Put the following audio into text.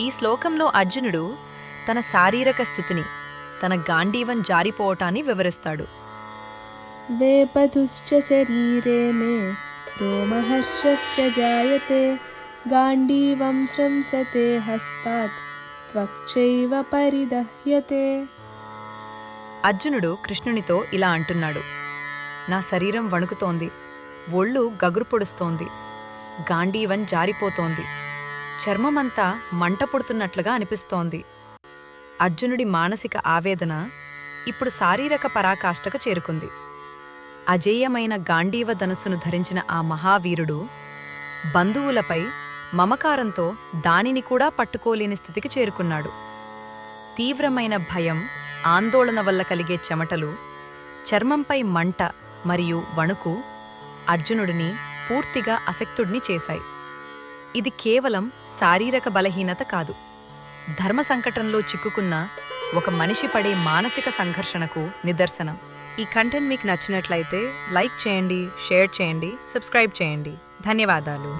ఈ శ్లోకంలో అర్జునుడు తన శారీరక స్థితిని, తన గాంధీవం జారిపోవటాన్ని వివరిస్తాడు. वेपथुश्च शरीरे मे रोमहर्षश्च जायते गाण्डीवं स्रंसते हस्तात् त्वक्चैव परिदह्यते. అర్జునుడు కృష్ణునితో ఇలా అంటున్నాడు: నా శరీరం వణుకుతోంది, ఒళ్ళు గగురు పొడుస్తోంది, గాంధీవం జారిపోతోంది, చర్మమంతా మంట పుడుతున్నట్లుగా అనిపిస్తోంది. అర్జునుడి మానసిక ఆవేదన ఇప్పుడు శారీరక పరాకాష్ఠకు చేరుకుంది. అజేయమైన గాంధీవ ధనుస్సును ధరించిన ఆ మహావీరుడు బంధువులపై మమకారంతో దానిని కూడా పట్టుకోలేని స్థితికి చేరుకున్నాడు. తీవ్రమైన భయం, ఆందోళన వల్ల కలిగే చెమటలు, చర్మంపై మంట మరియు వణుకు అర్జునుడిని పూర్తిగా అశక్తుడిని చేశాయి. ఇది కేవలం శారీరక బలహీనత కాదు, ధర్మ సంకటంలో చిక్కుకున్న ఒక మనిషి పడే మానసిక సంఘర్షణకు నిదర్శనం. ఈ కంటెంట్ మీకు నచ్చినట్లయితే లైక్ చేయండి, షేర్ చేయండి, సబ్స్క్రైబ్ చేయండి. ధన్యవాదాలు.